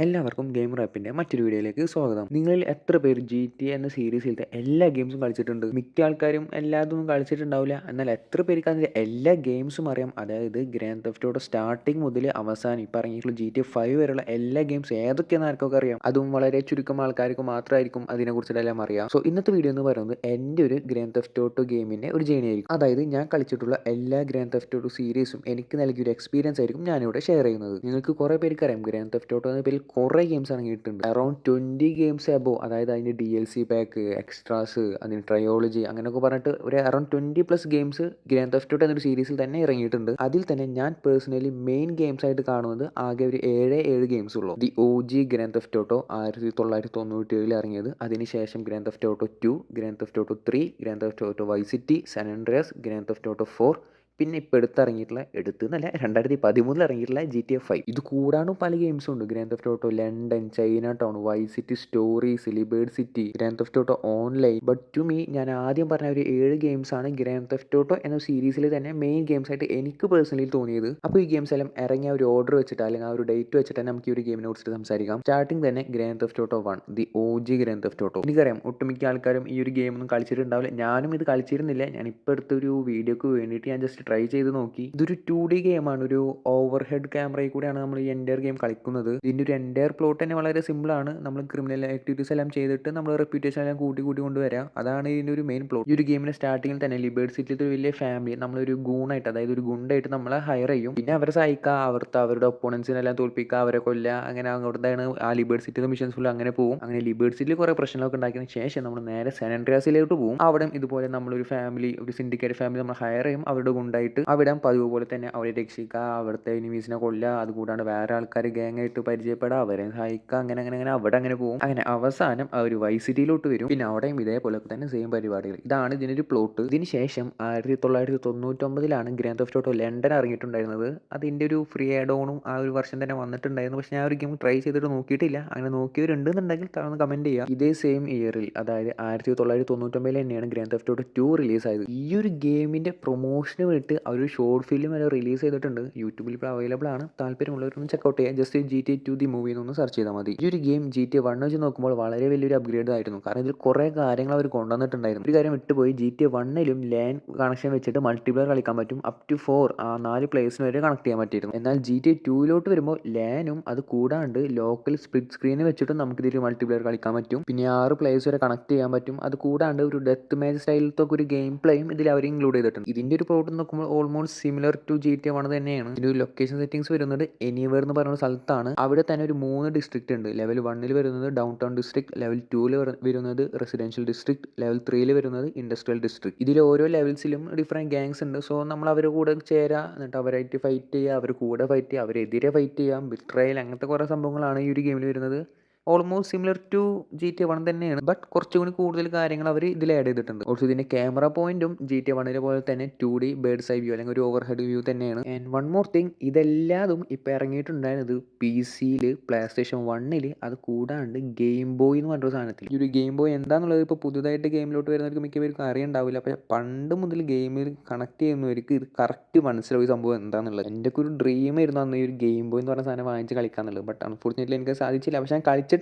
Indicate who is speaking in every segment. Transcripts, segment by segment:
Speaker 1: എല്ലാവർക്കും ഗെയിമർ ആപ്പിന്റെ മറ്റൊരു വീഡിയോയിലേക്ക് സ്വാഗതം. നിങ്ങളിൽ എത്ര പേര് GTA എന്ന സീരീസിലത്തെ എല്ലാ ഗെയിംസും കളിച്ചിട്ടുണ്ട്? മിക്ക ആൾക്കാരും എല്ലാതൊന്നും കളിച്ചിട്ടുണ്ടാവില്ല. എന്നാൽ എത്ര പേർക്ക് അതിന്റെ എല്ലാ ഗെയിംസും അറിയാം? അതായത് ഗ്രാൻഡ് തെഫ്റ്റ് ഓട്ടോ സ്റ്റാർട്ടിങ് മുതൽ അവസാനം ഇപ്പം ഇറങ്ങിയിട്ടുള്ള GTA 5 വരെയുള്ള എല്ലാ ഗെയിംസും ഏതൊക്കെയാണെന്ന് ആർക്കൊക്കെ അറിയാം? അതും വളരെ ചുരുക്കം ആൾക്കാർക്ക് മാത്രമായിരിക്കും അതിനെക്കുറിച്ചെല്ലാം അറിയാം. സോ ഇന്നത്തെ വീഡിയോ എന്ന് പറയുന്നത് എൻ്റെ ഒരു ഗ്രാൻഡ് തെഫ്റ്റ് ഓട്ടോ ഗെയിമിന്റെ ഒരു ജേണി ആയിരിക്കും. അതായത് ഞാൻ കളിച്ചിട്ടുള്ള എല്ലാ ഗ്രാൻഡ് തെഫ്റ്റ് ഓട്ടോ സീരീസും എനിക്ക് നൽകിയ ഒരു എക്സ്പീരിയൻസ് ആയിരിക്കും ഞാനിവിടെ ഷെയർ ചെയ്യുന്നത്. നിങ്ങൾക്ക് കുറേ പേർക്ക് അറിയാം ഗ്രാൻഡ് തെഫ്റ്റ് ഓട്ടോ എന്ന പേരിൽ കുറേ ഗെയിംസ് ഇറങ്ങിയിട്ടുണ്ട്. അറൗണ്ട് 20 ഗെയിംസ് എബോവ്, അതായത് അതിൻ്റെ DLC പാക്ക്, എക്സ്ട്രാസ്, അതിന് ട്രയോളജി അങ്ങനെയൊക്കെ പറഞ്ഞിട്ട് ഒരു around 20+ games grand Theft auto എന്നൊരു സീരീസിൽ തന്നെ ഇറങ്ങിയിട്ടുണ്ട്. അതിൽ തന്നെ ഞാൻ പേഴ്സണലി മെയിൻ ഗെയിംസ് ആയിട്ട് കാണുന്നത് ആകെ ഒരു 7 ഗെയിംസ് ഉള്ളൂ. The OG Grand Theft Auto 1997 ഇറങ്ങിയത്. അതിനുശേഷം Grand Theft Auto 2, Grand Theft Auto 3, Grand Theft Auto Vice City, San Andreas, Grand Theft Auto 4, പിന്നെ ഇപ്പോൾ എടുത്തിറങ്ങിയിട്ടുള്ള എന്നല്ല 2013 ഇറങ്ങിയിട്ടുള്ള GTA 5. ഇത് കൂടാണ്ട് പല ഗെയിംസും ഉണ്ട്. Grand Theft Auto London, Chinatown, Vice City Stories, Liberty City, Grand Theft Auto Online. But to me, ഞാൻ ആദ്യം പറഞ്ഞ ഒരു 7 ഗെയിംസാണ് ഗ്രാൻഡ് തെഫ്റ്റ് ഓട്ടോ എന്ന സീരീസിൽ തന്നെ മെയിൻ ഗെയിംസ് ആയിട്ട് എനിക്ക് പേഴ്സണലി തോന്നിയത്. അപ്പോൾ ഈ ഗെയിംസ് എല്ലാം ഇറങ്ങിയ ഒരു ഓർഡർ വെച്ചിട്ട് അല്ലെങ്കിൽ ആ ഒരു ഡേറ്റ് വെച്ചിട്ട് തന്നെ നമുക്ക് ഈ ഒരു ഗെയിമിനെ കുറിച്ചിട്ട് സംസാരിക്കാം. സ്റ്റാർട്ടിങ് തന്നെ grand Theft auto 1, the OG Grand Theft auto. എനിക്കറിയാം ഒട്ടുമിക്ക ആൾക്കാരും ഈ ഒരു ഗെയിം ഒന്നും കളിച്ചിട്ടുണ്ടാവില്ല. ഞാനും ഇത് കളിച്ചിരുന്നില്ല. ഞാൻ ഇപ്പോൾ എടുത്തൊരു വീഡിയോക്ക് വേണ്ടിയിട്ട് ഞാൻ ജസ്റ്റ് ട്രൈ ചെയ്ത് നോക്കി. ഇതൊരു 2D ഗെയിമാണ്. ഒരു ഓവർ ഹെഡ് ക്യാമറയിൽ കൂടെയാണ് നമ്മൾ ഈ എൻ്റയർ ഗെയിം കളിക്കുന്നത്. ഇതിൻ്റെ ഒരു എൻ്റയർ പ്ലോട്ട് തന്നെ വളരെ സിമ്പിളാണ്. നമ്മൾ ക്രിമിനൽ ആക്ടിവിറ്റീസ് എല്ലാം ചെയ്തിട്ട് നമ്മൾ റെപ്യൂട്ടേഷൻ എല്ലാം കൂട്ടി കൊണ്ടുവരാം. അതാണ് ഇതിൻ്റെ ഒരു മെയിൻ പ്ലോട്ട്. ഈ ഒരു ഗെയിമിൻ്റെ സ്റ്റാർട്ടിങ്ങിൽ തന്നെ ലിബേർഡ് സിറ്റിയിലത്തെ ഒരു വലിയ ഫാമിലി നമ്മളൊരു ഗൂണായിട്ട്, അതായത് ഒരു ഗുണ്ടായിട്ട് നമ്മളെ ഹയർ ചെയ്യും. പിന്നെ അവരെ സഹായിക്കുക, അവരുടെ ഒപ്പോണൻസിനെല്ലാം തോൽപ്പിക്കുക, അവരെ കൊല്ലുക, അങ്ങനെ അങ്ങോട്ടാണ് ആ ലിബേർഡ് സിറ്റിയിലെ മിഷൻസ് ഫുൾ അങ്ങനെ പോകും. അങ്ങനെ ലിബേർഡ് സിറ്റിയിൽ കുറേ പ്രശ്നങ്ങളൊക്കെ ഉണ്ടാക്കിയതിന് ശേഷം നമ്മൾ നേരെ സാൻ ആൻഡ്രിയാസിലോട്ട് പോകും. അവിടെ ഇതുപോലെ നമ്മളൊരു ഫാമിലി, ഒരു സിൻഡിക്കേറ്റ് ഫാമിലി നമ്മൾ ഹയർ ചെയ്യും അവരുടെ ഗുണ്ടായിട്ട്. അവിടെ പതിവ് പോലെ തന്നെ അവരെ രക്ഷിക്കുക, അവിടുത്തെ എനിമീസിനെ കൊല്ലുക, അതുകൂടാണ്ട് വേറെ ആൾക്കാർ ഗ്യാങ് ആയിട്ട് പരിചയപ്പെടുക, അവരെ സഹായിക്കുക, അങ്ങനെ അവിടെ അങ്ങനെ പോകും. അങ്ങനെ അവസാനം ആ ഒരു വൈസ് സിറ്റിയിലോട്ട് വരും. പിന്നെ അവിടെയും ഇതേപോലെ തന്നെ സെയിം പരിപാടികൾ. ഇതാണ് ഇതിനൊരു പ്ലോട്ട്. ഇതിന് ശേഷം 1999 ഗ്രാൻഡ് തെഫ്റ്റ് ഓട്ടോ ലണ്ടൻ ഇറങ്ങിയിട്ടുണ്ടായിരുന്നത്. അതിൻ്റെ ഒരു ഫ്രീ ആഡ് ഓണും ആ ഒരു വർഷം തന്നെ വന്നിട്ടുണ്ടായിരുന്നു. പക്ഷേ ഞാൻ ഒരു ഗെയിം ട്രൈ ചെയ്തിട്ട് നോക്കിയിട്ടില്ല. അങ്ങനെ നോക്കിയവരുണ്ടെന്നുണ്ടെങ്കിൽ താഴ്ന്ന് കമൻറ്റ് ചെയ്യുക. ഇതേ സെയിം ഇയറിൽ, അതായത് 1999 തന്നെയാണ് ഗ്രാൻഡ് തെഫ്റ്റ് ഓട്ടോ 2 റിലീസായത്. ഈ ഒരു ഗെയിമിൻ്റെ പ്രൊമോഷന് വേണ്ടിയിട്ട് അവർ ഷോർട്ട് ഫിലിം വരെ റിലീസ് ചെയ്തിട്ടുണ്ട്. യൂട്യൂബിൽ ഇപ്പോൾ അവൈലബിൾ ആണ്. താല്പര്യമുള്ളവരൊന്ന് ചെക്കൗട്ട് ചെയ്യുക. ജസ്റ്റ് GTA 2 ദി മൂവി എന്നൊന്ന് സെർച്ച് ചെയ്താൽ മതി. ഈ ഒരു ഗെയിം GTA 1 വെച്ച് നോക്കുമ്പോൾ വളരെ വലിയൊരു അപ്ഗ്രേഡ് ആയിരുന്നു. കാരണം ഇതിൽ കുറേ കാര്യങ്ങൾ അവർ കൊണ്ടുവന്നിട്ടുണ്ടായിരുന്നു. ഒരു കാര്യം വിട്ടുപോയി, GTA 1ലും ലാൻ കണക്ഷൻ വെച്ചിട്ട് മൾട്ടിപ്ലെയർ കളിക്കാൻ പറ്റും. അപ് ടു 4 4 പ്ലേയേഴ്സിന് വരെ കണക്ട് ചെയ്യാൻ പറ്റിയിരുന്നു. എന്നാൽ GTA 2ലോട്ട് വരുമ്പോൾ ലാനും അത് കൂടാണ്ട് ലോക്കൽ സ്പ്ലിറ്റ് സ്ക്രീൻ വെച്ചിട്ടും നമുക്ക് ഇതിൽ മൾട്ടിപ്ലെയർ കളിക്കാൻ പറ്റും. പിന്നെ 6 പ്ലേയേഴ്സ് വരെ കണക്ട് ചെയ്യാൻ പറ്റും. അത് കൂടാണ്ട് ഒരു ഡെത്ത് മാച്ച് സ്റ്റൈലത്തെ ഒരു ഗെയിം പ്ലേയും ഇതിൽ അവർ ഇൻക്ലൂഡ് ചെയ്തിട്ടുണ്ട്. ഇതിൻ്റെ ഒരു പ്ലോട്ട് നോക്കുമ്പോൾ ഓൾമോസ്റ്റ് സിമിലർ ടു GTA 1 തന്നെയാണ്. ഇതിൻ്റെ ഒരു ലൊക്കേഷൻ സെറ്റിംഗ്സ് വരുന്നത് എനിവേർ എന്ന് പറയുന്ന സ്ഥലത്താണ്. അവിടെ തന്നെ ഒരു 3 ഡിസ്ട്രിക്റ്റ് ഉണ്ട്. ലെവൽ 1 വരുന്നത് ഡൗൺ ടൗൺ ഡിസ്ട്രിക്ട്, ലെവൽ 2 വരുന്നത് റെസിഡൻഷ്യൽ ഡിസ്ട്രിക്ട്, ലെവൽ 3 വരുന്നത് ഇൻഡസ്ട്രിയൽ ഡിസ്ട്രിക്ട്. ഇതിൽ ഓരോ ലെവൽസിലും ഡിഫറെൻറ്റ് ഗാങ്സ് ഉണ്ട്. സോ നമ്മൾ അവരുടെ കൂടെ ചേരാ, എന്നിട്ട് അവരായിട്ട് ഫൈറ്റ് ചെയ്യുക, അവർ കൂടെ ഫൈറ്റ് ചെയ്യുക, അവരെതിരെ ഫൈറ്റ് ചെയ്യാം, ബിട്രയൽ, അങ്ങനത്തെ കുറേ സംഭവങ്ങളാണ് ഈ ഒരു ഗെയിമിൽ വരുന്നത്. ഓൾമോസ്റ്റ് സിമിലർ ടു GTA 1 തന്നെയാണ്. ബട്ട് കുറച്ചുകൂടി കൂടുതൽ കാര്യങ്ങൾ അവർ ഇതിൽ ആഡ് ചെയ്തിട്ടുണ്ട്. ഓൾസോ ഇതിൻ്റെ ക്യാമറ പോയിന്റും GTA 1 പോലെ തന്നെ 2D ബേർഡ്സ് ഐ വ്യൂ അല്ലെങ്കിൽ ഒരു ഓവർ ഹെഡ് വ്യൂ തന്നെയാണ്. ആൻഡ് വൺ മോർ തിങ്, ഇതെല്ലാതും ഇപ്പോൾ ഇറങ്ങിയിട്ടുണ്ടായിരുന്നത് PC-യിൽ, PlayStation 1-ൽ, അത് കൂടാണ്ട് ഗെയിം ബോയ് എന്ന് പറഞ്ഞൊരു സാധനത്തിൽ. ഈ ഒരു ഗെയിം ബോയ് എന്താണെന്നുള്ളത് ഇപ്പോൾ പുതുതായിട്ട് ഗെയിമിലോട്ട് വരുന്നവർക്ക് മിക്കവർക്ക് അറിയണ്ടാവില്ല. അപ്പോൾ പണ്ട് മുതൽ ഗെയിമിൽ കണക്ട് ചെയ്യുന്നവർക്ക് ഇത് കറക്റ്റ് മനസ്സിലാവും സംഭവം എന്താണെന്നുള്ളത്. എൻ്റെ ഒക്കെ ഒരു ഡ്രീമായിരുന്നു അന്ന് ഈ ഒരു ഗെയിം ബോയ് എന്ന് പറഞ്ഞ സാധനം വാങ്ങിച്ച് കളിക്കാന്നുള്ളത്. ബട്ട് അൺഫോർച്യുനേറ്റ്ലി എനിക്ക് സാധിച്ചില്ല. പക്ഷേ ഞാൻ കളിച്ചിട്ടുണ്ട്.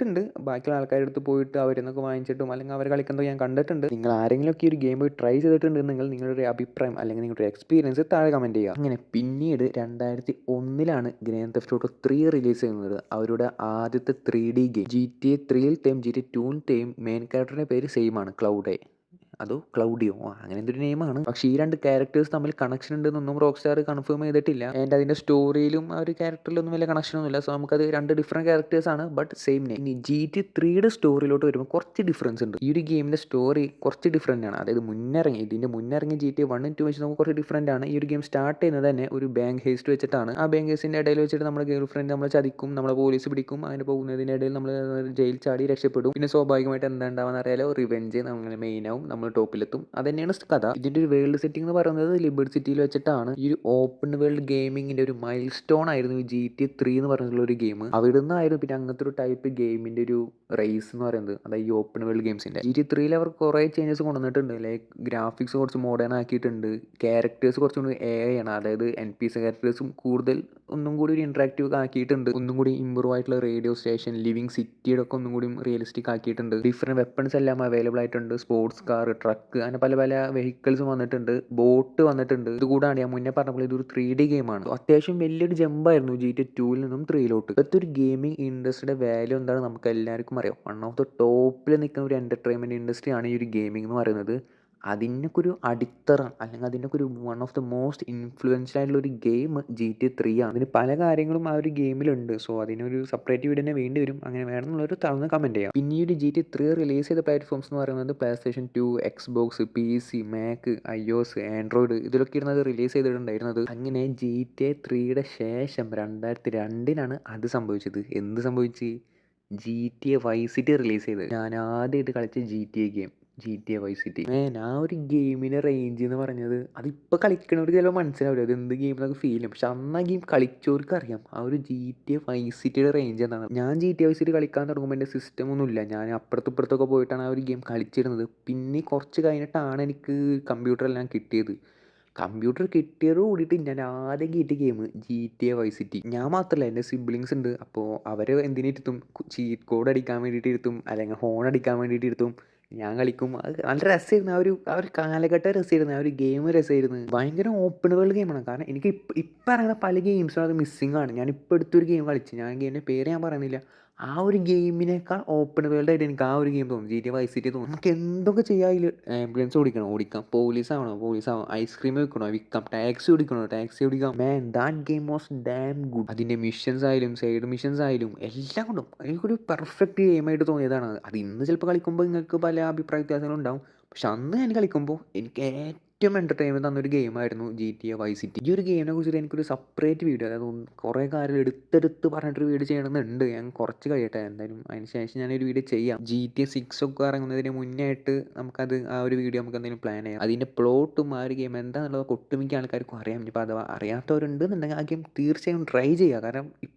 Speaker 1: ബാക്കിയുള്ള ആൾക്കാരുടെ അടുത്ത് പോയിട്ട് അവരെന്നൊക്കെ വാങ്ങിച്ചിട്ടും അല്ലെങ്കിൽ അവർ കളിക്കുന്നത് ഞാൻ കണ്ടിട്ടുണ്ട്. നിങ്ങൾ ആരെങ്കിലുമൊക്കെ ഈ ഒരു ഗെയിം പോയി ട്രൈ ചെയ്തിട്ടുണ്ടെങ്കിൽ നിങ്ങളുടെ ഒരു അഭിപ്രായം അല്ലെങ്കിൽ നിങ്ങളുടെ എക്സ്പീരിയൻസ് താഴെ കമൻറ്റ് ചെയ്യുക. അങ്ങനെ പിന്നീട് 2001 ഗ്രാൻഡ് തെഫ്റ്റ് ഓട്ടോ 3 റിലീസ് ചെയ്യുന്നത്. അവരുടെ ആദ്യത്തെ 3D ഗെയിം. GTA 3-ലെയും GTA 2-ലെയും മെയിൻ ക്യാരക്ടറിൻ്റെ പേര് സെയിം ആണ്, ക്ലൗഡേ. അതോ ക്ലൗഡിയോ, അങ്ങനെ എന്തൊരു നെയിമാണ്. പക്ഷേ ഈ 2 ക്യാരക്ടേഴ്സ് തമ്മിൽ കണക്ഷൻ ഉണ്ടെന്നൊന്നും റോക്ക് സ്റ്റാർ കൺഫേം ചെയ്തിട്ടില്ല. ആൻഡ് അതിൻ്റെ സ്റ്റോറിയിലും ആ ഒരു ക്യാരക്ടറിലൊന്നും വലിയ കണക്ഷനൊന്നുമില്ല. സോ നമുക്കത് 2 ഡിഫറെൻറ്റ് ക്യാരക്ടേഴ്സാണ്, ബട്ട് സെയിം നെയിം. ഇനി GTA 3യുടെ സ്റ്റോറിയിലോട്ട് വരുമ്പോൾ കുറച്ച് ഡിഫറൻസ് ഉണ്ട്. ഈ ഒരു ഗെയിമിൻ്റെ സ്റ്റോറി കുറച്ച് ഡിഫറെൻ്റ് ആണ്. അതായത് ഇതിൻ്റെ മുന്നിറങ്ങി GTA 1 2 വെച്ച് നമുക്ക് കുറച്ച് ഡിഫറെൻ്റ് ആണ്. ഈ ഒരു ഗെയിം സ്റ്റാർട്ട് ചെയ്യുന്നത് തന്നെ ഒരു ബാങ്ക് ഹേസ്റ്റ് വെച്ചിട്ടാണ്. ആ ബാങ്ക് ഹേസ്റ്റിൻ്റെ ഇടയിൽ വെച്ചിട്ട് നമ്മുടെ ഗേൾ ഫ്രണ്ട് നമ്മളെ ചതിക്കും, നമ്മളെ പോലീസ് പിടിക്കും. അങ്ങനെ പോകുന്നതിൻ്റെ ഇടയിൽ നമ്മൾ ജയിൽ ചാടി രക്ഷപ്പെടും. പിന്നെ സ്വാഭാവികമായിട്ട് എന്താ ഉണ്ടാവുക അറിയാലോ, റിവെഞ്ച്. അങ്ങനെ മെയിനാവും, നമ്മൾ ടോപ്പിലെത്തും. അതന്നെയാണ് കഥ. ഇതിൻ്റെ ഒരു വേൾഡ് സെറ്റിംഗ് എന്ന് പറയുന്നത് ലിബർട്ടി സിറ്റിയിൽ വെച്ചിട്ടാണ്. ഈ ഒരു ഓപ്പൺ വേൾഡ് ഗെയിമിങ്ങിൻ്റെ ഒരു മൈൽ സ്റ്റോൺ ആയിരുന്നു ഈ GTA 3 എന്ന് പറഞ്ഞിട്ടുള്ള ഒരു ഗെയിം. അവിടെ നിന്നായിരുന്നു പിന്നെ അങ്ങനത്തെ ഒരു ടൈപ്പ് ഗെയിമിൻ്റെ ഒരു റേസ് എന്ന് പറയുന്നത്, അതായത് ഈ ഓപ്പൺ വേൾഡ് ഗെയിംസിൻ്റെ. GTA 3 അവർ കുറേ ചേഞ്ചസ് കൊണ്ടുവന്നിട്ടുണ്ട്. ലൈക്ക് ഗ്രാഫിക്സ് കുറച്ച് മോഡേൺ ആക്കിയിട്ടുണ്ട്. ക്യാരക്ടേഴ്സ് കുറച്ചും കൂടി AI ആണ്, അതായത് NPC ക്യാരക്ടേഴ്സും കൂടുതൽ ഒന്നും കൂടി ഒരു ഇൻട്രാക്റ്റീവ് ആക്കിയിട്ടുണ്ട്. ഒന്നും കൂടി ഇമ്പ്രൂവ് ആയിട്ടുള്ള റേഡിയോ സ്റ്റേഷൻ, ലിവിങ് സിറ്റിയുടെ ഒക്കെ ഒന്നും കൂടി റിയലിസ്റ്റിക് ആക്കിയിട്ടുണ്ട്. ഡിഫറെൻറ്റ് വെപ്പൺസ് എല്ലാം അവൈലബിൾ ആയിട്ടുണ്ട്. സ്പോർട്സ് കാർ, ട്രക്ക്, അങ്ങനെ പല പല വെഹിക്കിൾസ് വന്നിട്ടുണ്ട്. ബോട്ട് വന്നിട്ടുണ്ട്. ഇതുകൂടാണ്ട് ഞാൻ മുന്നേ പറഞ്ഞ പോലെ ഇതൊരു 3D ഗെയിമാണ്. അത്യാവശ്യം വലിയൊരു ജമ്പായിരുന്നു GTA 2 നിന്നും 3 ഇപ്പോഴത്തെ ഒരു ഗെയിമിംഗ് ഇൻഡസ്ട്രിയുടെ വാല്യൂ എന്താണ് നമുക്ക് എല്ലാവർക്കും അറിയാം. വൺ ഓഫ് ദ ടോപ്പിൽ നിൽക്കുന്ന ഒരു എൻ്റർടൈൻമെൻറ്റ് ഇൻഡസ്ട്രിയാണ് ഈ ഒരു ഗെയിമിംഗ് എന്ന് പറയുന്നത്. അതിനൊക്കെ ഒരു അടിത്തറ, അല്ലെങ്കിൽ അതിനൊക്കെ ഒരു one of the most influential ആയിട്ടുള്ള ഒരു ഗെയിം GTA 3 ആണ്. അതിന് പല കാര്യങ്ങളും ആ ഒരു ഗെയിമിലുണ്ട്. സോ അതിനൊരു സെപ്പറേറ്റ് വീഡിയോ തന്നെ വേണ്ടി വരും. അങ്ങനെ വേണമെന്നുള്ളൊരു തളർന്ന് കമൻറ്റ് ചെയ്യാം. പിന്നെ ഈ ഒരു GTA 3 റിലീസ് ചെയ്ത പ്ലാറ്റ്ഫോംസ് എന്ന് പറയുന്നത് PlayStation 2, Xbox, PC, Mac, iOS, Android ഇതിലൊക്കെ ഇരുന്നത് റിലീസ് ചെയ്തിട്ടുണ്ടായിരുന്നത്. അങ്ങനെ GTA 3യുടെ ശേഷം 2002 അത് സംഭവിച്ചത്. എന്ത് സംഭവിച്ച്? GTA Vice City റിലീസ് ചെയ്തത്. ഞാൻ ആദ്യമായിട്ട് കളിച്ച GTA game GTA Vice City. ആ ഒരു ഗെയിമിൻ്റെ റേഞ്ച് എന്ന് പറഞ്ഞത് അതിപ്പോൾ കളിക്കണവർക്ക് ചിലപ്പോൾ മനസ്സിലാവില്ല അത് എന്ത് ഗെയിം എന്നൊക്കെ ഫീൽ ചെയ്യും. പക്ഷെ അന്ന് ആ ഗെയിം കളിച്ചവർക്ക് അറിയാം ആ ഒരു GTA Vice Cityയുടെ റേഞ്ച് എന്താണ്. ഞാൻ GTA Vice City കളിക്കാൻ തുടങ്ങുമ്പോൾ എൻ്റെ സിസ്റ്റം ഒന്നുമില്ല. ഞാൻ അപ്പുറത്തൊക്കെ പോയിട്ടാണ് ആ ഒരു ഗെയിം കളിച്ചിരുന്നത്. പിന്നെ കുറച്ച് കഴിഞ്ഞിട്ടാണ് എനിക്ക് കമ്പ്യൂട്ടറെല്ലാം കിട്ടിയത്. കമ്പ്യൂട്ടർ കിട്ടിയത് കൂടിയിട്ട് ഞാൻ ആദ്യം കയറ്റിയ ഗെയിം GTA Vice City. ഞാൻ മാത്രമല്ല, എൻ്റെ സിബ്ലിങ്സ് ഉണ്ട്. അപ്പോൾ അവർ എന്തിനിരുത്തും, ചീറ്റ് കോഡ് അടിക്കാൻ വേണ്ടിയിട്ട് ഇരുത്തും, അല്ലെങ്കിൽ ഹോൺ അടിക്കാൻ വേണ്ടിയിട്ട് ഇരുത്തും. ഞാൻ കളിക്കും. അത് നല്ല രസമായിരുന്നു. ആ ഒരു കാലഘട്ടം രസമായിരുന്നു. ആ ഒരു ഗെയിം രസമായിരുന്നു. ഭയങ്കര ഓപ്പൺ വേൾഡ് ഗെയിമാണ്. കാരണം എനിക്ക് ഇപ്പം ഇറങ്ങുന്ന പല ഗെയിംസും അത് മിസ്സിംഗ് ആണ്. ഞാൻ ഇപ്പോൾ അടുത്തൊരു ഗെയിം കളിച്ചു. ഞാൻ ഗെയിമിൻ്റെ പേര് ഞാൻ പറയുന്നില്ല. ആ ഒരു ഗെയിമിനേക്കാൾ ഓപ്പൺ വേൾഡ് ആയിട്ട് എനിക്ക് ആ ഒരു ഗെയിം തോന്നും. GTA Vice City തോന്നും. നമുക്ക് എന്തൊക്കെ ചെയ്യാം അതിൽ. ആംബുലൻസ് ഓടിക്കാം, പോലീസാവണം, ഐസ്ക്രീം വിൽക്കാം, ടാക്സി ഓടിക്കാം. That game was damn good. അതിൻ്റെ മിഷൻസ് ആയാലും സൈഡ് മിഷൻസ് ആയാലും എല്ലാം കൊണ്ടും എനിക്കൊരു പെർഫെക്റ്റ് ഗെയിമായിട്ട് തോന്നിയതാണ്. അത് ഇന്ന് ചിലപ്പോൾ കളിക്കുമ്പോൾ നിങ്ങൾക്ക് പല അഭിപ്രായ വ്യത്യാസങ്ങളും ഉണ്ടാവും. പക്ഷെ അന്ന് ഞാൻ കളിക്കുമ്പോൾ എനിക്ക് ഏറ്റവും എൻ്റർടൈൻമെൻറ്റ് തന്നൊരു ഗെയിമായിരുന്നു GTA Vice City. ഈ ഒരു ഗെയിമിനെ കുറിച്ചിട്ട് എനിക്കൊരു സെപ്പറേറ്റ് വീഡിയോ, അതായത് കുറേ കാര്യം എടുത്തെടുത്ത് പറഞ്ഞിട്ടൊരു വീഡിയോ ചെയ്യണമെന്നുണ്ട്. ഞാൻ കുറച്ച് കഴിയട്ടെ, എന്തായാലും അതിന് ശേഷം ഞാനൊരു വീഡിയോ ചെയ്യാം. GTA 6 ഒക്കെ ഇറങ്ങുന്നതിന് മുന്നേ ആയിട്ട് നമുക്കത് ആ ഒരു വീഡിയോ നമുക്ക് എന്തെങ്കിലും പ്ലാൻ ചെയ്യാം. അതിൻ്റെ പ്ലോട്ടും ആ ഒരു ഗെയിം എന്താണെന്നുള്ളത് ഒട്ടുമിക്ക ആൾക്കാർക്കും അറിയാം. ഇനിയിപ്പോൾ അഥവാ അറിയാത്തവരുണ്ടെന്നുണ്ടെങ്കിൽ ആ ഗെയിം തീർച്ചയായും ട്രൈ ചെയ്യുക. കാരണം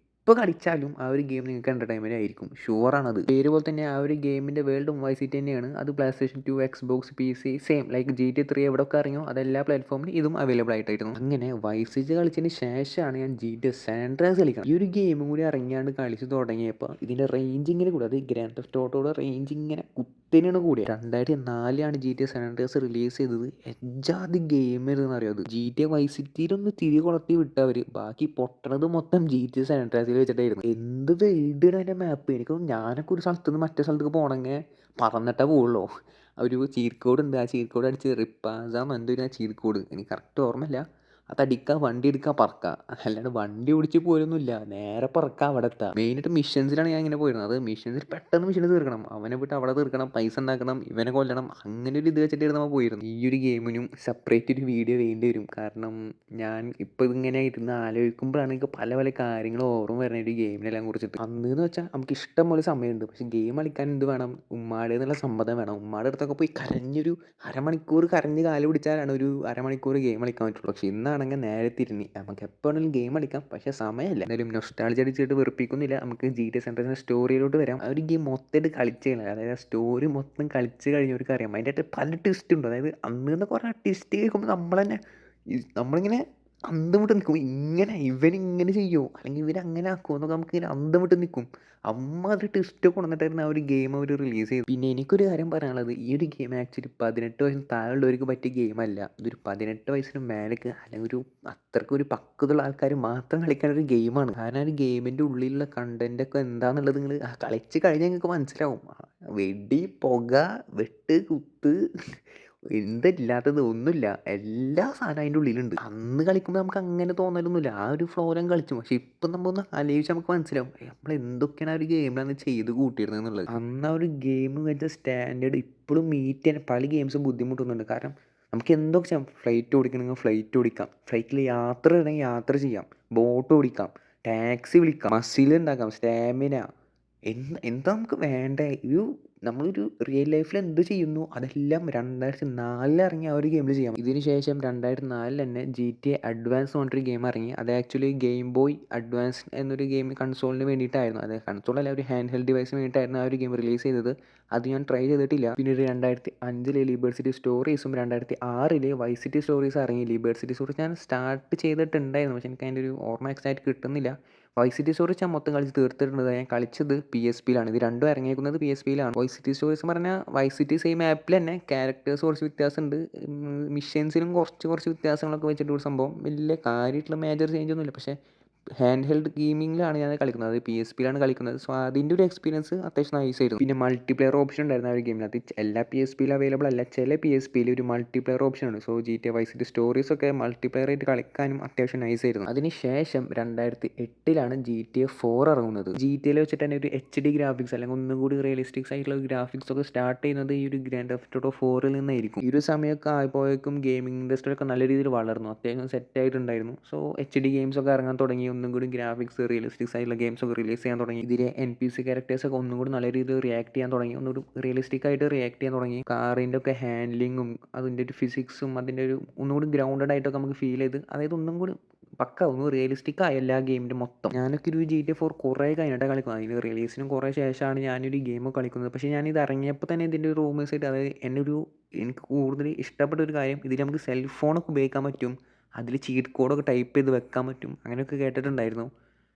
Speaker 1: ഇപ്പോൾ കളിച്ചാലും ആ ഒരു ഗെയിം നിങ്ങൾക്ക് എൻ്റർടൈൻമെൻറ്റ് ആയിരിക്കും, ഷുവറാണത്. പേര് പോലെ തന്നെ ആ ഒരു ഗെയിമിൻ്റെ വേൾഡും Vice City തന്നെയാണ്. അത് PlayStation 2, Xbox, PC same like GTA 3 എവിടെയൊക്കെ ഇറങ്ങിയോ അതെല്ലാ പ്ലാറ്റ്ഫോമിലും ഇതും അവൈലബിൾ ആയിട്ടായിരുന്നു. അങ്ങനെ Vice City കളിച്ചതിന് ശേഷമാണ് ഞാൻ GTA San Andreas കളിക്കണം. ഈ ഒരു ഗെയിമും കൂടി ഇറങ്ങിയാണ്ട് കളിച്ച് തുടങ്ങിയപ്പോൾ ഇതിൻ്റെ റേഞ്ച് ഇങ്ങനെ കൂടി, അത് ഗ്രാൻഡ് തെഫ്റ്റ് ഓട്ടോയുടെ റേഞ്ച് ഇങ്ങനെ കുത്തനെയാണ് കൂടിയത്. 2004 GTA San Andreas റിലീസ് ചെയ്തത്. എജ്ജാതി ഗെയിമായിരുന്നു അറിയാം അത്. GTA Vice Cityയിലൊന്ന് തിരി കൊളത്തി വിട്ടവർ ബാക്കി പൊട്ടണത് മൊത്തം GTA San Andreas വെച്ചിട്ടായിരുന്നു. എന്ത് വെൽഡാണ് അതിൻ്റെ മാപ്പ്. എനിക്കൊന്നും ഞാനൊക്കെ ഒരു സ്ഥലത്ത് നിന്ന് മറ്റേ സ്ഥലത്തേക്ക് പോകണമെങ്കിൽ പറന്നിട്ടേ പോവുള്ളൂ. ഒരു ചീറ്റ് കോഡ് ഉണ്ട്. ആ ചീറ്റ് കോഡ് അടിച്ച് റിപ്പാസാന്ന് എന്തൊരു ആ ചീറ്റ് കോഡ് എനിക്ക് കറക്റ്റ് ഓർമ്മയില്ല. അതടിക്കുക, വണ്ടി എടുക്കുക, പറക്കുക. അല്ലാണ്ട് വണ്ടി ഓടിച്ച് പോരൊന്നുമില്ല, നേരെ പറക്കുക, അവിടെ എത്തുക. മെയിനായിട്ട് മിഷൻസിലാണ് ഞാൻ ഇങ്ങനെ പോയിരുന്നത്. അത് മിഷൻസിൽ പെട്ടെന്ന് മിഷന് തീർക്കണം, അവനെ വിട്ട് അവിടെ തീർക്കണം, പൈസ ഉണ്ടാക്കണം, ഇവനെ കൊല്ലണം, അങ്ങനെ ഒരു ഇത് വെച്ചിട്ടായിരുന്നു നമ്മൾ പോയിരുന്നത്. ഈ ഒരു ഗെയിമിനും സെപ്പറേറ്റ് ഒരു വീഡിയോ വേണ്ടി വരും. കാരണം ഞാൻ ഇപ്പോൾ ഇതിങ്ങനെ ഇരുന്ന് ആലോചിക്കുമ്പോഴാണ് എനിക്ക് പല പല കാര്യങ്ങൾ ഓർമ്മ വരുന്ന ഒരു ഗെയിമിനെല്ലാം കുറിച്ചിട്ട്. അന്ന് എന്ന് വെച്ചാൽ നമുക്ക് ഇഷ്ടം പോലെ സമയമുണ്ട്. പക്ഷേ ഗെയിം കളിക്കാൻ എന്ത് വേണം, ഉമ്മാടെ എന്നുള്ള സമ്മതം വേണം. ഉമ്മാടെ അടുത്തൊക്കെ പോയി കരഞ്ഞൊരു അരമണിക്കൂർ കരഞ്ഞ് കാല് പിടിച്ചാലാണ് ഒരു അരമണിക്കൂർ ഗെയിം കളിക്കാൻ പറ്റുള്ളൂ. പക്ഷേ ഇന്നാണെങ്കിൽ നേരെ തിരിഞ്ഞ് നമുക്ക് എപ്പോൾ വേണമെങ്കിലും ഗെയിം കളിക്കാം, പക്ഷേ സമയമില്ല. എന്തായാലും നൊസ്റ്റാൾജി അടിച്ചിട്ട് വെറുപ്പിക്കുന്നില്ല. നമുക്ക് GTA San Andreas സ്റ്റോറിയിലോട്ട് വരാം. ആ ഒരു ഗെയിം മൊത്തമായിട്ട് കളിച്ച് കഴിഞ്ഞാൽ, അതായത് ആ സ്റ്റോറി മൊത്തം കളിച്ച് കഴിഞ്ഞവർക്ക് അറിയാം അതിൻ്റെ അകത്ത് പല ട്വിസ്റ്റ് ഉണ്ട്. അതായത് അന്ന് നിന്ന് കുറേ ട്വിസ്റ്റ് കേൾക്കുമ്പോൾ നമ്മളിങ്ങനെ അന്തം വിട്ട് നിൽക്കും. ഇവനിങ്ങനെ ചെയ്യുമോ, അല്ലെങ്കിൽ ഇവരങ്ങനെ ആക്കുമോ എന്നൊക്കെ നമുക്ക് ഇങ്ങനെ അന്തം വിട്ട് നിൽക്കും. അമ്മാതിരി ട്വിസ്റ്റ് കൊണ്ടുവന്നിട്ടായിരുന്നു ആ ഒരു ഗെയിം അവർ റിലീസ് ചെയ്തത്. പിന്നെ എനിക്കൊരു കാര്യം പറയാനുള്ളത്, ഈ ഒരു ഗെയിം ആക്ച്വലി 18 വയസ്സിന് താഴെയുള്ളവർക്ക് പറ്റിയ ഗെയിമല്ല. ഇതൊരു 18 വയസ്സിന് മേലേക്ക് അല്ലെങ്കിൽ ഒരു അത്രയ്ക്ക് ഒരു പക്വതയുള്ള ആൾക്കാർ മാത്രം കളിക്കേണ്ട ഒരു ഗെയിമാണ്. കാരണം ആ ഒരു ഗെയിമിൻ്റെ ഉള്ളിലുള്ള കണ്ടൻറ്റൊക്കെ എന്താണെന്നുള്ളത് നിങ്ങൾ കളിച്ച് കഴിഞ്ഞാൽ നിങ്ങൾക്ക് മനസ്സിലാവും. വെടി, പുക, വെട്ട്, കുത്ത്, എന്തില്ലാത്തത് ഒന്നുമില്ല, എല്ലാ സാധനവും അതിൻ്റെ ഉള്ളിലുണ്ട്. അന്ന് കളിക്കുമ്പോൾ നമുക്ക് അങ്ങനെ തോന്നലൊന്നുമില്ല, ആ ഒരു ഫ്ലോരം കളിച്ചു. പക്ഷെ ഇപ്പം നമ്മളൊന്ന് ആലോചിച്ച് നമുക്ക് മനസ്സിലാവും നമ്മൾ എന്തൊക്കെയാണ് ആ ഒരു ഗെയിമിലാണ് ചെയ്ത് കൂട്ടിയിരുന്നത് എന്നുള്ളത്. അന്ന് ആ ഒരു ഗെയിം വെച്ച സ്റ്റാൻഡേർഡ് ഇപ്പോഴും മീറ്റ് ചെയ്യാൻ പല ഗെയിംസും ബുദ്ധിമുട്ടുന്നുണ്ട്. കാരണം നമുക്ക് എന്തൊക്കെ ചെയ്യാം, ഫ്ലൈറ്റ് ഓടിക്കണമെങ്കിൽ ഫ്ലൈറ്റ് ഓടിക്കാം, ഫ്ലൈറ്റിൽ യാത്ര ചെയ്യണമെങ്കിൽ യാത്ര ചെയ്യാം, ബോട്ട് ഓടിക്കാം, ടാക്സി വിളിക്കാം, മസിൽ ഉണ്ടാക്കാം, സ്റ്റാമിന, എന്താ നമുക്ക് വേണ്ടേ? നമ്മളൊരു റിയൽ ലൈഫിൽ എന്ത് ചെയ്യുന്നു അതെല്ലാം 2004 ഇറങ്ങിയ ആ ഒരു ഗെയിമിൽ ചെയ്യാം. ഇതിന് ശേഷം 2004 തന്നെ GTA അഡ്വാൻസ് എന്ന് പറഞ്ഞിട്ടൊരു ഗെയിം ഇറങ്ങി. അത് ആക്ച്വലി ഗെയിം ബോയ് അഡ്വാൻസ് എന്നൊരു ഗെയിം കൺസോളിന് വേണ്ടിയിട്ടായിരുന്നു. അത് കൺസോളല്ല, ഒരു ഹാൻഡ് ഹെൽഡ് ഡിവൈസിന് വേണ്ടിയിട്ടായിരുന്നു ആ ഒരു ഗെയിം റിലീസ് ചെയ്തത്. അത് ഞാൻ ട്രൈ ചെയ്തിട്ടില്ല. പിന്നീട് 2005 ലിബേർട്ട് സിറ്റി സ്റ്റോറീസും 2006 വൈസ് സിറ്റി സ്റ്റോറീസ് ഇറങ്ങി. ലിബേർട്ട് സിറ്റി സ്റ്റോറീസ് ഞാൻ സ്റ്റാർട്ട് ചെയ്തിട്ടുണ്ടായിരുന്നു, പക്ഷെ എനിക്ക് അതിൻ്റെ ഒരു ഓർമ്മ എക്സാക്റ്റ് കിട്ടുന്നില്ല. വൈസ് സിറ്റി സ്റ്റോറീസ് ഞാൻ മൊത്തം കളിച്ച് തീർത്തിട്ടുണ്ട്. ഞാൻ കളിച്ചത് PSPയിലാണ്. ഇത് രണ്ടും ഇറങ്ങിയിരിക്കുന്നത് PSPയിലാണ്. വൈസ് സിറ്റി സ്റ്റോറീസ് എന്ന് പറഞ്ഞാൽ വൈസ് സിറ്റി സെയിം ആപ്പിൽ തന്നെ ക്യാരക്ടേഴ്സ് കുറച്ച് വ്യത്യാസമുണ്ട്. മിഷൻസിലും കുറച്ച് വ്യത്യാസങ്ങളൊക്കെ വെച്ചിട്ട് ഒരു സംഭവം വലിയ കാര്യമായിട്ടുള്ള മേജർ ചേഞ്ച് ഒന്നുമില്ല. പക്ഷേ ഹാൻഡ് ഹെൽഡ് ഗെയിമിങ്ങിലാണ് ഞാൻ കളിക്കുന്നത്. അത് PSPയിലാണ് കളിക്കുന്നത്. സോ അതിൻ്റെ ഒരു എക്സ്പീരിയൻസ് അത്യാവശ്യം നൈസായിരുന്നു. പിന്നെ മൾട്ടിപ്ലെയർ ഓപ്ഷൻ ഉണ്ടായിരുന്നു ആ ഒരു ഗെയിമിൽ. അത് എല്ലാ PSPയിലും അവൈലബിൾ അല്ല. ചില PSPയിൽ ഒരു മൾട്ടിപ്ലെയർ ഓപ്ഷൻ ഉണ്ട്. So GTA Vice City Stories ഒക്കെ മൾട്ടിപ്ലെയർ ആയിട്ട് കളിക്കാനും അത്യാവശ്യം നൈസായിരുന്നു. അതിന് ശേഷം 2008 GTA 4 ഇറങ്ങുന്നത്. GTAയിൽ വെച്ചിട്ട് തന്നെ ഒരു HD ഗ്രാഫിക്സ് അല്ലെങ്കിൽ ഒന്നും കൂടി റിയലിസ്റ്റിക്സ് ആയിട്ടുള്ള ഗ്രാഫിക്സ് ഒക്കെ സ്റ്റാർട്ട് ചെയ്യുന്നത് ഈ ഒരു ഗ്രാൻഡ് തെഫ്റ്റ് ഓട്ടോ 4 നിന്നായിരിക്കും. ഈ ഒരു സമയമൊക്കെ ആയപ്പോഴേക്കും ഗെയിമിംഗ് ഇൻഡസ്ട്രിയൊക്കെ നല്ല രീതിയിൽ വളർന്നു, അത്യാവശ്യം സെറ്റ് ആയിട്ടുണ്ടായിരുന്നു. സോ HD ഗെയിംസ് ഒക്കെ ഇറങ്ങാൻ തുടങ്ങി. ഒന്നും കൂടി ഗ്രാഫിക്സ് റിയലിസ്റ്റിക്സ് ആയിട്ടുള്ള ഗെയിംസ് ഒക്കെ റിലീസ് ചെയ്യാൻ തുടങ്ങി. ഇതിലെ NPC ക്യാരക്ടേഴ്സ് ഒക്കെ ഒന്നും കൂടി നല്ല രീതിയിൽ റിയാക്ട് ചെയ്യാൻ തുടങ്ങി. ഒന്നുകൂടി റിയലിസ്റ്റിക് ആയിട്ട് റിയാക്ട് ചെയ്യാൻ തുടങ്ങി. കാറിൻ്റെ ഒക്കെ ഹാൻഡ്ലിങ്ങും അതിൻ്റെ ഒരു ഫിസിക്സും അതിൻ്റെ ഒരു ഒന്നുകൂടി ഗ്രൗണ്ടഡ് ആയിട്ടൊക്കെ നമുക്ക് ഫീൽ ചെയ്ത്, അതായത് ഒന്നും കൂടി പക്ക ഒന്ന് റിയലിസ്റ്റിക് ആയ എല്ലാ ഗെയിമിൻ്റെ മൊത്തം. ഞാനൊക്കെ ഒരു GTA 4 കുറേ കഴിഞ്ഞിട്ടാണ് കളിക്കുന്നത്. അതിന് റിലീസിനും കുറേ ശേഷമാണ് ഞാനൊരു ഗെയിം കളിക്കുന്നത്. പക്ഷേ ഞാനിത് ഇറങ്ങിയപ്പോൾ തന്നെ ഇതിൻ്റെ ഒരു റൂമേഴ്സ് ആയിട്ട്, അതായത് എനിക്ക് കൂടുതൽ ഇഷ്ടപ്പെട്ട ഒരു കാര്യം, ഇതിൽ നമുക്ക് സെൽഫോണൊക്കെ ഉപയോഗിക്കാൻ പറ്റും, അതിൽ ചീറ്റ് കോഡൊക്കെ ടൈപ്പ് ചെയ്ത് വെക്കാൻ പറ്റും, അങ്ങനെയൊക്കെ കേട്ടിട്ടുണ്ടായിരുന്നു.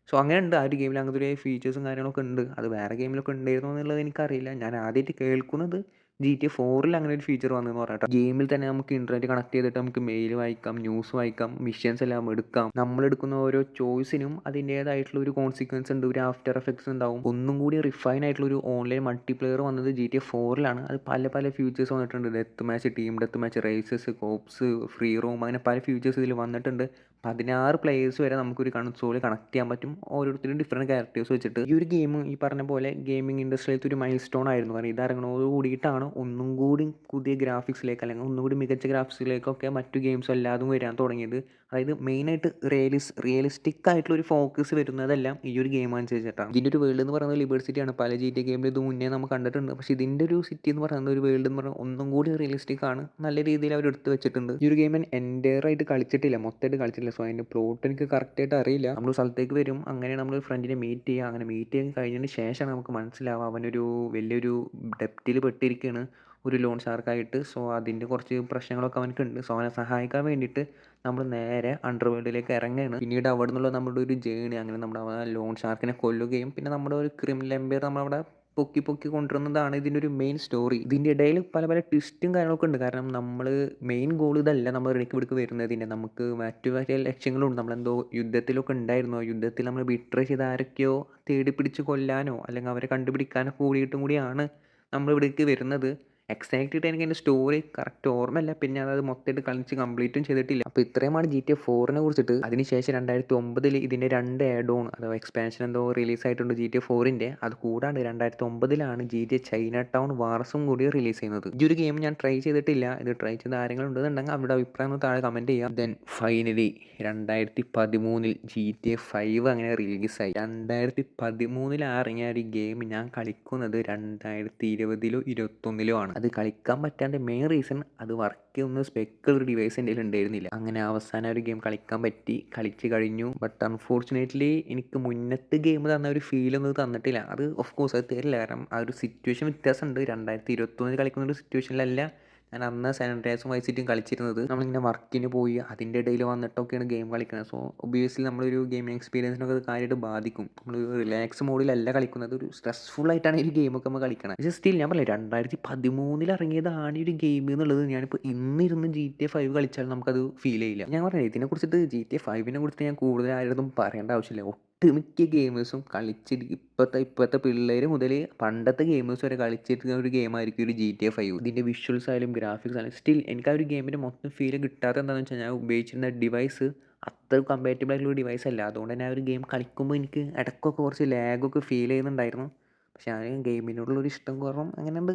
Speaker 1: സോ അങ്ങനെയുണ്ട് ആ ഒരു ഗെയിമിൽ, അങ്ങനത്തെ ഒരു ഫീച്ചേഴ്സും കാര്യങ്ങളൊക്കെ ഉണ്ട്. അത് വേറെ ഗെയിമിലൊക്കെ ഉണ്ടായിരുന്നോ എന്നുള്ളത് എനിക്കറിയില്ല. ഞാൻ ആദ്യമായിട്ട് കേൾക്കുന്നത് GTA 4 അങ്ങനെ ഒരു ഫീച്ചർ വന്നെന്ന് പറഞ്ഞിട്ട്. ഗെയിമിൽ തന്നെ നമുക്ക് ഇൻ്റർനെറ്റ് കണക്ട് ചെയ്തിട്ട് നമുക്ക് മെയിൽ വായിക്കാം, ന്യൂസ് വായിക്കാം, മിഷൻസ് എല്ലാം എടുക്കാം. നമ്മളെടുക്കുന്ന ഓരോ ചോയ്സിനും അതിൻ്റേതായിട്ടുള്ള ഒരു കോൺസിക്വൻസ് ഉണ്ട്, ഒരു ആഫ്റ്റർ എഫക്ട്സ് ഉണ്ടാവും. ഒന്നും കൂടി റിഫൈൻ ആയിട്ടുള്ള ഒരു ഓൺലൈൻ മൾട്ടിപ്ലെയർ വന്നത് GTA 4 അത് പല ഫ്യൂച്ചേഴ്സ് വന്നിട്ടുണ്ട്. Death match, team death match, races, corps, free room, അങ്ങനെ പല ഫ്യൂച്ചേഴ്സ് ഇതിൽ വന്നിട്ടുണ്ട്. 16 പ്ലേയേഴ്സ് വരെ നമുക്കൊരു കൺസോളിൽ കണക്ട് ചെയ്യാൻ പറ്റും, ഓരോരുത്തരും ഡിഫറെൻറ്റ് ക്യാരക്ടേഴ്സ് വെച്ചിട്ട്. ഈ ഒരു ഗെയിം ഈ പറഞ്ഞ പോലെ ഗെയിമിംഗ് ഇൻഡസ്ട്രിയിലത്തെ ഒരു മൈൽ സ്റ്റോൺ ആയിരുന്നു. കാരണം ഇത് ഇറങ്ങുന്നതോട് കൂടിയിട്ടാണ് ഒന്നും കൂടി പുതിയ ഗ്രാഫിക്സിലേക്ക് അല്ലെങ്കിൽ ഒന്നും കൂടി മികച്ച ഗ്രാഫിക്സിലേക്കൊക്കെ മറ്റു ഗെയിംസ് എല്ലാതും വരാൻ തുടങ്ങിയത്. അതായത് മെയിനായിട്ട് റിയലിസ്റ്റിക് ആയിട്ടുള്ള ഒരു ഫോക്കസ് വരുന്നതെല്ലാം ഈ ഒരു ഗെയിം അനുസരിച്ചിട്ടാണ്. ഇതിൻ്റെ ഒരു വേൾഡ് എന്ന് പറയുന്നത് ലിബേർട്ട് സിറ്റിയാണ്. പല GTA ഗെയിമിൽ ഇത് മുന്നേ നമ്മൾ കണ്ടിട്ടുണ്ട്. പക്ഷേ ഇതിൻ്റെ ഒരു സിറ്റി എന്ന് പറയുന്നത്, ഒരു വേൾഡ് എന്ന് പറയുന്നത് ഒന്നും കൂടി റിയലിസ്റ്റിക് ആണ്. നല്ല രീതിയിൽ അവർ എടുത്ത് വെച്ചിട്ടുണ്ട്. ഈ ഒരു ഗെയിം ഞാൻ എൻ്റെയർ ആയിട്ട് കളിച്ചിട്ടില്ല, മൊത്തമായിട്ട് കളിച്ചിട്ടില്ല. സോ അതിൻ്റെ പ്ലോട്ട് എനിക്ക് കറക്റ്റായിട്ട് അറിയില്ല. നമ്മൾ സ്ഥലത്തേക്ക് വരും, അങ്ങനെ നമ്മൾ ഫ്രണ്ടിനെ മീറ്റ് ചെയ്യുക, അങ്ങനെ മീറ്റ് ചെയ്ത് കഴിഞ്ഞതിന് ശേഷമാണ് നമുക്ക് മനസ്സിലാവുക അവനൊരു വലിയൊരു ഡെപ്തിൽ പെട്ടിരിക്കുകയാണ്, ഒരു ലോൺ ഷാർക്കായിട്ട്. സോ അതിൻ്റെ കുറച്ച് പ്രശ്നങ്ങളൊക്കെ അവനക്കുണ്ട്. സോ അവനെ സഹായിക്കാൻ വേണ്ടിയിട്ട് നമ്മൾ നേരെ അണ്ടർവേൾഡിലേക്ക് ഇറങ്ങുകയാണ്. പിന്നീട് അവിടെ നിന്നുള്ള നമ്മുടെ ഒരു ജേണി, അങ്ങനെ നമ്മുടെ ലോൺ ഷാർക്കിനെ കൊല്ലുകയും പിന്നെ നമ്മുടെ ഒരു ക്രിമിനൽ എംപയർ നമ്മളവിടെ പൊക്കി കൊണ്ടുവരുന്നതാണ് ഇതിൻ്റെ ഒരു മെയിൻ സ്റ്റോറി. ഇതിൻ്റെ ഇടയിൽ പല ട്വിസ്റ്റും കാര്യങ്ങളൊക്കെ ഉണ്ട്. കാരണം നമ്മൾ മെയിൻ ഗോൾ ഇതല്ല, നമ്മൾ ഇടയ്ക്ക് വരുന്നതിൻ്റെ നമുക്ക് മറ്റു ലക്ഷ്യങ്ങളുണ്ട്. നമ്മളെന്തോ യുദ്ധത്തിലൊക്കെ ഉണ്ടായിരുന്നു, യുദ്ധത്തിൽ നമ്മൾ ബിട്രേ ചെയ്ത് ആരൊക്കെയോ തേടി പിടിച്ച് കൊല്ലാനോ അല്ലെങ്കിൽ അവരെ കണ്ടുപിടിക്കാനോ കൂടിയാണ് നമ്മൾ ഇവിടേക്ക് വരുന്നത്. എക്സാക്റ്റ് ആയിട്ട് എനിക്ക് അതിൻ്റെ സ്റ്റോറി കറക്റ്റ് ഓർമ്മയില്ല. പിന്നെ അത് മൊത്തമായിട്ട് കളിച്ച് കംപ്ലീറ്റും ചെയ്തിട്ടില്ല. അപ്പോൾ ഇത്രയുമാണ് GTA 4 കുറിച്ചിട്ട്. അതിനുശേഷം 2009 ഇതിൻ്റെ 2 ആഡ് ഓൺ അഥവാ എക്സ്പാൻഷൻ എന്തോ റിലീസായിട്ടുണ്ട് GTA 4. അത് കൂടാണ്ട് 2009 GTA ചൈന ടൗൺ വാർസും കൂടി റിലീസ് ചെയ്യുന്നത്. ഈ ഒരു ഗെയിം ഞാൻ ട്രൈ ചെയ്തിട്ടില്ല. ഇത് ട്രൈ ചെയ്ത ആരെങ്കിലും ഉണ്ടെന്നുണ്ടെങ്കിൽ അവരുടെ അഭിപ്രായം താഴെ കമൻറ്റ് ചെയ്യാം. ദെൻ ഫൈനലി 2013 GTA 5 അങ്ങനെ റിലീസായി. 2013 ഇറങ്ങിയ ഒരു ഗെയിം ഞാൻ കളിക്കുന്നത് 2020 21 ആണ്. അത് കളിക്കാൻ പറ്റാണ്ട് മെയിൻ റീസൺ അത് വർക്ക് ചെയ്യുന്ന സ്പെക്കുള്ള ഒരു ഡിവൈസ് എൻ്റെ കയ്യിൽ ഉണ്ടായിരുന്നില്ല. അങ്ങനെ അവസാനം ഒരു ഗെയിം കളിക്കാൻ പറ്റി, കളിച്ച് കഴിഞ്ഞു. ബട്ട് അൺഫോർച്ചുനേറ്റ്ലി എനിക്ക് മുന്നത്തെ ഗെയിം തന്ന ഒരു ഫീലൊന്നും തന്നിട്ടില്ല. അത് ഓഫ് കോഴ്സ് അത് തരില്ല, കാരണം ആ ഒരു സിറ്റുവേഷൻ വ്യത്യാസമുണ്ട്. 2021 കളിക്കുന്ന ഒരു സിറ്റുവേഷനിലല്ല ഞാൻ അന്ന് സാൻ ആൻഡ്രിയാസും വൈസ് സിറ്റിയും കളിച്ചിരുന്നത്. നമ്മളിങ്ങനെ വർക്കിന് പോയി അതിൻ്റെ ഇടയിൽ വന്നിട്ടൊക്കെയാണ് ഗെയിം കളിക്കുന്നത്. സോ ഒബ്വിയസ്ലി നമ്മളൊരു ഗെയിമിംഗ് എക്സ്പീരിയൻസിനൊക്കെ അത് കാര്യമായിട്ട് ബാധിക്കും. നമ്മൾ റിലാക്സ് മോഡിലല്ല കളിക്കുന്നത്, ഒരു സ്ട്രെസ്ഫുൾ ആയിട്ടാണ് ഈ ഗെയിമൊക്കെ നമ്മൾ കളിക്കണം. പക്ഷേ സ്റ്റിൽ ഞാൻ പറഞ്ഞില്ല, 2013 ഇറങ്ങിയതാണ് ഈ ഒരു ഗെയിം എന്നുള്ളത്. ഞാനിപ്പോൾ ഇന്നിരുന്ന് GTA 5 കളിച്ചാൽ നമുക്കത് ഫീൽ ചെയ്യില്ല. ഞാൻ പറഞ്ഞില്ല, ഇതിനെക്കുറിച്ചിട്ട് GTA 5 കുറിച്ചിട്ട് ഞാൻ കൂടുതൽ ആരോടും പറയേണ്ട ആവശ്യമില്ല. ഒട്ടുമിക്ക ഗെയിമേഴ്സും കളിച്ചിട്ട് ഇപ്പോഴത്തെ പിള്ളേർ മുതൽ പണ്ടത്തെ ഗെയിമേഴ്സ് വരെ കളിച്ചിരുന്ന ഒരു ഗെയിമായിരിക്കും ഒരു GTA 5. ഇതിൻ്റെ വിഷ്വൽസ് ആയാലും ഗ്രാഫിക്സ് ആയാലും സ്റ്റിൽ എനിക്ക് ആ ഒരു ഗെയിമിൻ്റെ മൊത്തം ഫീൽ കിട്ടാത്ത എന്താണെന്ന് വെച്ചാൽ, ഞാൻ ഉപയോഗിച്ചിരുന്ന ഡിവൈസ് അത്ര കമ്പാറ്റബിൾ ആയിട്ടുള്ള ഡിവൈസ് അല്ല. അതുകൊണ്ട് തന്നെ ആ ഒരു ഗെയിം കളിക്കുമ്പോൾ എനിക്ക് ഇടയ്ക്കൊക്കെ കുറച്ച് ലാഗൊക്കെ ഫീൽ ചെയ്യുന്നുണ്ടായിരുന്നു. പക്ഷേ ആ ഗെയിമിനോടുള്ളൊരു ഇഷ്ടം കുറവും അങ്ങനെയുണ്ട്.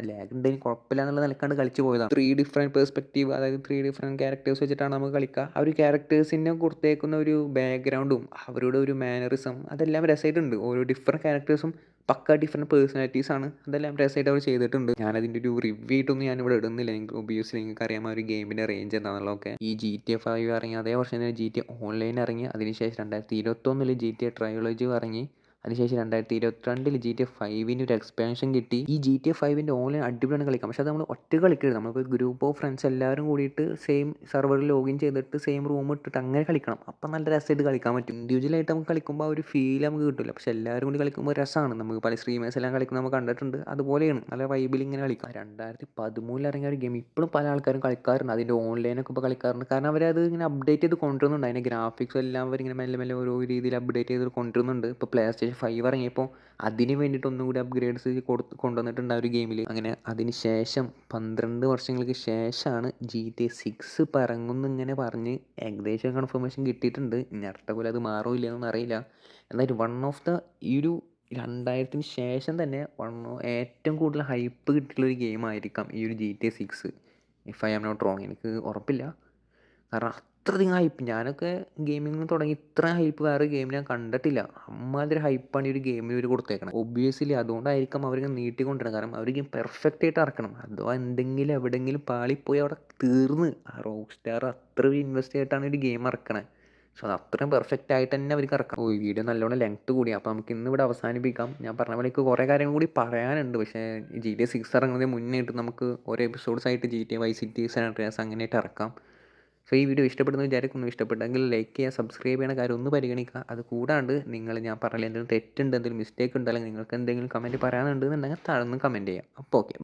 Speaker 1: ലാഗ് ഉണ്ടെങ്കിൽ കുഴപ്പമില്ല എന്നുള്ള നിലക്കാണ്ട് കളിച്ച് പോയതാണ്. 3 ഡിഫറെൻറ്റ് പെർസ്പെക്റ്റീവ്, അതായത് 3 ഡിഫറെൻറ്റ് ക്യാരക്ടേഴ്സ് വെച്ചിട്ടാണ് നമുക്ക് കളിക്കുക. ആ ഒരു ക്യാരക്ടേഴ്സിനെ കൊടുത്തേക്കുന്ന ഒരു ബാക്ക്ഗ്രൗണ്ടും അവരുടെ ഒരു മാനറിസം അതെല്ലാം രസമായിട്ടുണ്ട്. ഓരോ ഡിഫറെൻറ്റ് ക്യാരക്ടേഴ്സും പക്ക ഡിഫറെൻറ്റ് പേഴ്സണാലിറ്റീസാണ്. അതെല്ലാം രസമായിട്ട് അവർ ചെയ്തിട്ടുണ്ട്. ഞാനതിൻ്റെ ഒരു റിവ്യൂ ആയിട്ടൊന്നും ഞാനിവിടെ ഇടുന്നില്ല. നിങ്ങൾക്ക് ഒബിയസ്ലി നിങ്ങൾക്കറിയാം ആ ഒരു ഗെയിമിൻ്റെ റേഞ്ച് എന്താണെന്നുള്ളതൊക്കെ. ഈ GTA 5 ഇറങ്ങി അതേ വർഷം തന്നെ GTA ഓൺലൈൻ ഇറങ്ങി. അതിനുശേഷം 2021 GTA ട്രയോളജി ഇറങ്ങി. അതിനുശേഷം 2022 GTA 5 ഒരു എക്സ്പാൻഷൻ കിട്ടി. ഈ GTA 5 ഓൺലൈൻ അടിപൊളിയാണ് കളിക്കാം. പക്ഷേ അത് നമ്മൾ ഒറ്റ കളിക്കരുത്. നമ്മളിപ്പോൾ ഗ്രൂപ്പ് ഓഫ് ഫ്രണ്ട്സ് എല്ലാവരും കൂടിയിട്ട് സെയിം സെർവറിൽ ലോഗിൻ ചെയ്തിട്ട് സെയിം റൂം ഇട്ടിട്ട് അങ്ങനെ കളിക്കണം. അപ്പം നല്ല രസമായിട്ട് കളിക്കാൻ പറ്റും. ഇൻഡിവിജ്വലായിട്ട് നമുക്ക് കളിക്കുമ്പോൾ ആ ഒരു ഫീൽ നമുക്ക് കിട്ടില്ല. പക്ഷേ എല്ലാവരും കൂടി കളിക്കുമ്പോൾ രസമാണ്. നമുക്ക് പല സ്ട്രീമേഴ്സ് എല്ലാം കളിക്കുന്നത് നമ്മൾ കണ്ടിട്ടുണ്ട്. അതുപോലെയാണ് നല്ല വൈബിൽ ഇങ്ങനെ കളിക്കാം. 2013 ഇറങ്ങിയ ഒരു ഗെയിം ഇപ്പോഴും പല ആൾക്കാരും കളിക്കാറുണ്ട്. അതിൻ്റെ ഓൺലൈനൊക്കെ ഇപ്പോൾ കളിക്കാറുണ്ട്. കാരണം അവരത് ഇങ്ങനെ അപ്ഡേറ്റ് ചെയ്ത് കൊണ്ടുവരുന്നുണ്ട്. അതിൻ്റെ ഗ്രാഫിക്സും എല്ലാം അവരിങ്ങനെ മെല്ലെ മെല്ലെ ഓരോ രീതിയിൽ അപ്ഡേറ്റ് ചെയ്ത് കൊണ്ടുവരുന്നുണ്ട്. ഇപ്പോൾ PlayStation 5 ഇറങ്ങിയപ്പോൾ അതിന് വേണ്ടിയിട്ട് ഒന്നും കൂടി അപ്ഗ്രേഡ്സ് കൊണ്ടുവന്നിട്ടുണ്ട് ആ ഒരു ഗെയിമിൽ. അങ്ങനെ അതിന് ശേഷം 12 വർഷങ്ങൾക്ക് ശേഷമാണ് GTA 6 ഇപ്പോൾ ഇറങ്ങുമെന്ന് ഇങ്ങനെ പറഞ്ഞ് ഏകദേശം കൺഫർമേഷൻ കിട്ടിയിട്ടുണ്ട്. ഇനി അടുത്ത പോലെ അത് മാറുമോ ഇല്ലയെന്നൊന്നും അറിയില്ല. എന്നാലും വൺ ഓഫ് ദ ഈ ഒരു 2000-ന് ശേഷം തന്നെ ഏറ്റവും കൂടുതൽ ഹൈപ്പ് കിട്ടിയിട്ടുള്ളൊരു ഗെയിമായിരിക്കാം ഈ ഒരു GTA 6. If I am not wrong. എനിക്ക് ഉറപ്പില്ല. കാരണം അത്രയധികം ഹൈപ്പ്. ഞാനൊക്കെ ഗെയിമിംഗ് തുടങ്ങി ഇത്ര ഹൈപ്പ് വേറെ ഗെയിം ഞാൻ കണ്ടിട്ടില്ല. അമ്മാതിരി ഹൈപ്പാണ് ഈ ഒരു ഗെയിമിന് ഇവർ കൊടുത്തേക്കണം. ഒബ്വിയസ്ലി അതുകൊണ്ടായിരിക്കും അവരിങ്ങനെ നീട്ടിക്കൊണ്ടിരുന്നത്. കാരണം അവർ ഗെയിം പെർഫെക്റ്റ് ആയിട്ട് ഇറക്കണം. അഥവാ എന്തെങ്കിലും എവിടെയെങ്കിലും പാളിപ്പോയി അവിടെ തീർന്ന്. ആ റോക്ക് സ്റ്റാർ അത്രയും ഇൻവെസ്റ്റ് ചെയ്തിട്ടാണ് ഒരു ഗെയിം ഇറക്കണത്. സോ അത് അത്രയും പെർഫെക്റ്റ് ആയിട്ട് തന്നെ അവർക്ക് ഇറക്കണം. ഈ വീഡിയോ നല്ലോണം ലെങ്ത്ത് കൂടി. അപ്പോൾ നമുക്ക് ഇന്ന് ഇവിടെ അവസാനിപ്പിക്കാം. ഞാൻ പറഞ്ഞ പോലെ എനിക്ക് കുറേ കാര്യങ്ങൾ കൂടി പറയാനുണ്ട്. പക്ഷേ GTA 6 ഇറങ്ങുന്നതിന് മുന്നേ ആയിട്ട് നമുക്ക് ഓരോ എപ്പിസോഡ്സ് ആയിട്ട് GTA Vice City San Andreas അങ്ങനെയായിട്ട് ഇറക്കാം. സോ ഈ വീഡിയോ ഇഷ്ടപ്പെടുന്നു വിചാരിക്കുന്നു. ഇഷ്ടപ്പെട്ടെങ്കിൽ ലൈക്ക് ചെയ്യുക, സബ്സ്ക്രൈബ് ചെയ്യണ കാര്യം ഒന്ന് പരിഗണിക്കുക. അത് കൂടാണ്ട് ഞാൻ പറഞ്ഞില്ല എന്തെങ്കിലും തെറ്റുണ്ട്, എന്തെങ്കിലും മിസ്റ്റേക്ക് ഉണ്ട്, അല്ലെങ്കിൽ നിങ്ങൾക്ക് എന്തെങ്കിലും കമൻറ്റ് പറയാനുണ്ടെന്നുണ്ടെങ്കിൽ താഴെ ഒന്ന് കമൻറ്റ് ചെയ്യാം. അപ്പോൾ ഓക്കെ.